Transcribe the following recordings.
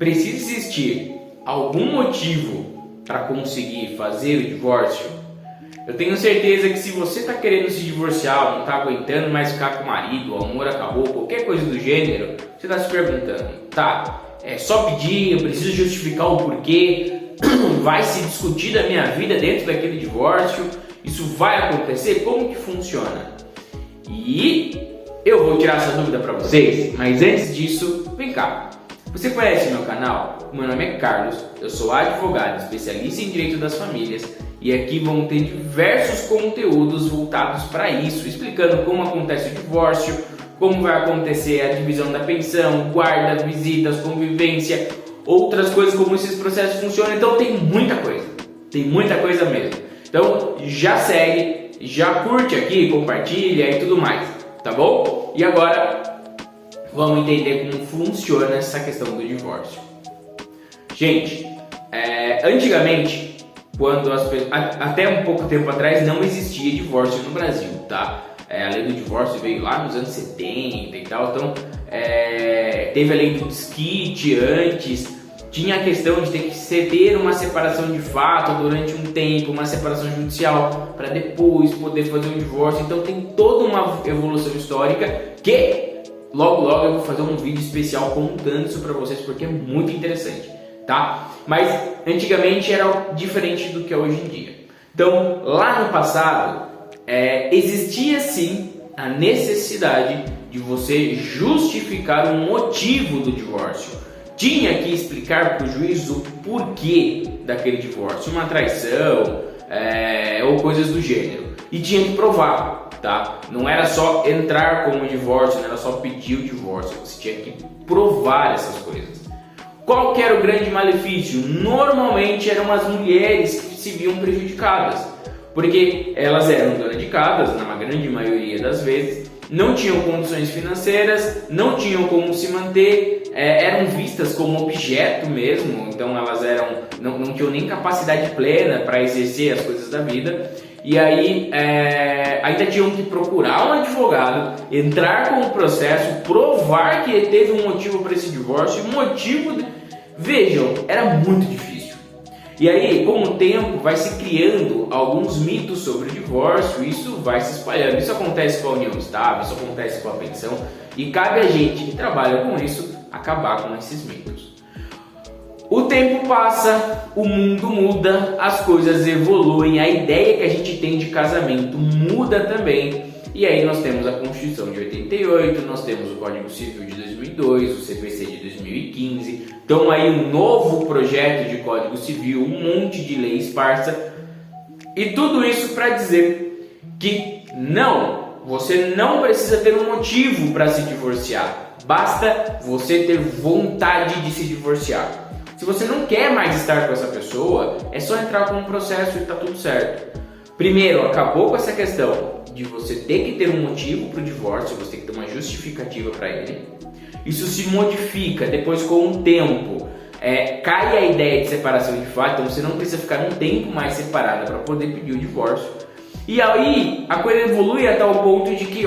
precisa existir algum motivo para conseguir fazer o divórcio? Eu tenho certeza que se você está querendo se divorciar, não está aguentando mais ficar com o marido, o amor acabou, qualquer coisa do gênero, você está se perguntando, tá, é só pedir, eu preciso justificar o porquê, vai se discutir da minha vida dentro daquele divórcio, isso vai acontecer? Como que funciona? E eu vou tirar essa dúvida para vocês, mas antes disso, vem cá. Você conhece meu canal? Meu nome é Carlos, eu sou advogado, especialista em direito das famílias e aqui vão ter diversos conteúdos voltados para isso, explicando como acontece o divórcio, como vai acontecer a divisão da pensão, guarda, visitas, convivência, outras coisas, como esses processos funcionam. Então tem muita coisa mesmo. Então já segue, já curte aqui, compartilha e tudo mais, tá bom? E agora vamos entender como funciona essa questão do divórcio. Gente, antigamente, quando até um pouco tempo atrás não existia divórcio no Brasil, tá? A lei do divórcio veio lá nos anos 70 e tal, então teve a lei do desquite antes, tinha a questão de ter que ter uma separação de fato durante um tempo, uma separação judicial, para depois poder fazer um divórcio. Então tem toda uma evolução histórica que logo eu vou fazer um vídeo especial contando isso para vocês, porque é muito interessante, tá? Mas antigamente era diferente do que é hoje em dia. Então lá no passado existia sim a necessidade de você justificar o motivo do divórcio. Tinha que explicar para o juiz o porquê daquele divórcio, uma traição ou coisas do gênero, e tinha que provar, tá? Não era só entrar com o divórcio, não era só pedir o divórcio, você tinha que provar essas coisas. Qual que era o grande malefício? Normalmente eram as mulheres que se viam prejudicadas, porque elas eram donas de casa, na grande maioria das vezes, não tinham condições financeiras, não tinham como se manter, eram vistas como objeto mesmo, então elas não tinham nem capacidade plena para exercer as coisas da vida, e aí ainda tinham que procurar um advogado, entrar com o processo, provar que teve um motivo para esse divórcio, vejam, era muito difícil. E aí, com o tempo, vai se criando alguns mitos sobre o divórcio, isso vai se espalhando. Isso acontece com a união estável, isso acontece com a pensão, e cabe a gente que trabalha com isso acabar com esses mitos. O tempo passa, o mundo muda, as coisas evoluem, a ideia que a gente tem de casamento muda também. E aí nós temos a Constituição de 88, nós temos o Código Civil de 2002, o CPC de 2015, então aí um novo projeto de Código Civil, um monte de lei esparsa, e tudo isso para dizer que você não precisa ter um motivo para se divorciar, basta você ter vontade de se divorciar. Se você não quer mais estar com essa pessoa, é só entrar com um processo e tá tudo certo. Primeiro, acabou com essa questão de você ter que ter um motivo para o divórcio, você tem que ter uma justificativa para ele. Isso se modifica depois com o tempo. Cai a ideia de separação de fato, então você não precisa ficar um tempo mais separada para poder pedir o divórcio. E aí a coisa evolui a tal ponto de que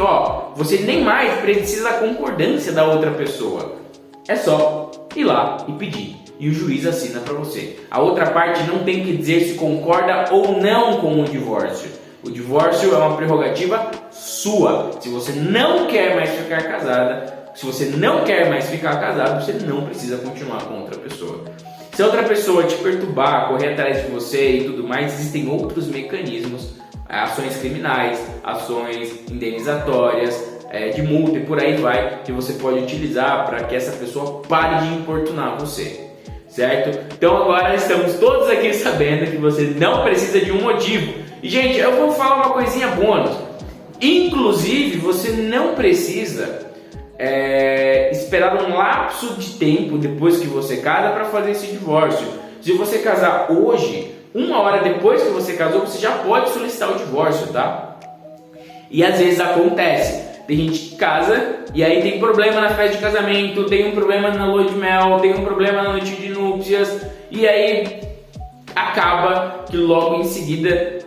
você nem mais precisa da concordância da outra pessoa. É só ir lá e pedir. E o juiz assina para você. A outra parte não tem que dizer se concorda ou não com o divórcio. O divórcio é uma prerrogativa sua. Se você não quer mais ficar casada, se você não quer mais ficar casado, você não precisa continuar com outra pessoa. Se a outra pessoa te perturbar, correr atrás de você e tudo mais, existem outros mecanismos, ações criminais, ações indenizatórias, de multa e por aí vai, que você pode utilizar para que essa pessoa pare de importunar você. Certo? Então agora estamos todos aqui sabendo que você não precisa de um motivo. E gente, eu vou falar uma coisinha bônus. Inclusive, você não precisa esperar um lapso de tempo depois que você casa para fazer esse divórcio. Se você casar hoje, 1 hora depois que você casou, você já pode solicitar o divórcio, tá? E às vezes acontece. Tem gente que casa e aí tem problema na festa de casamento, tem um problema na lua de mel, tem um problema na noite de núpcias, e aí acaba que logo em seguida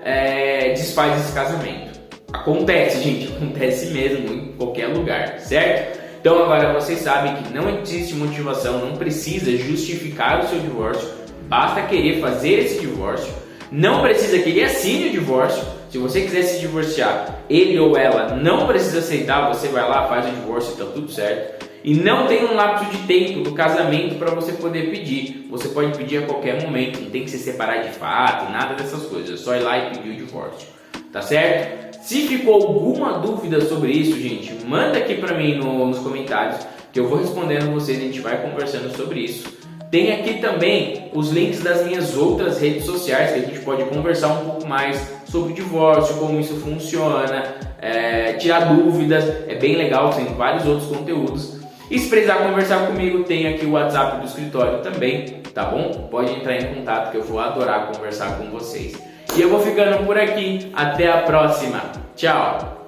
desfaz esse casamento. Acontece, gente, acontece mesmo em qualquer lugar, certo? Então agora vocês sabem que não existe motivação, não precisa justificar o seu divórcio, basta querer fazer esse divórcio, não precisa que ele assine o divórcio. Se você quiser se divorciar, ele ou ela não precisa aceitar, você vai lá, faz o divórcio e tá tudo certo. E não tem um lapso de tempo do casamento para você poder pedir. Você pode pedir a qualquer momento, não tem que se separar de fato, nada dessas coisas, é só ir lá e pedir o divórcio, tá certo? Se ficou alguma dúvida sobre isso, gente, manda aqui para mim nos comentários que eu vou respondendo vocês, a gente vai conversando sobre isso. Tem aqui também os links das minhas outras redes sociais, que a gente pode conversar um pouco mais sobre o divórcio, como isso funciona, tirar dúvidas, é bem legal, tem vários outros conteúdos. E se precisar conversar comigo, tem aqui o WhatsApp do escritório também, tá bom? Pode entrar em contato que eu vou adorar conversar com vocês. E eu vou ficando por aqui, até a próxima, tchau!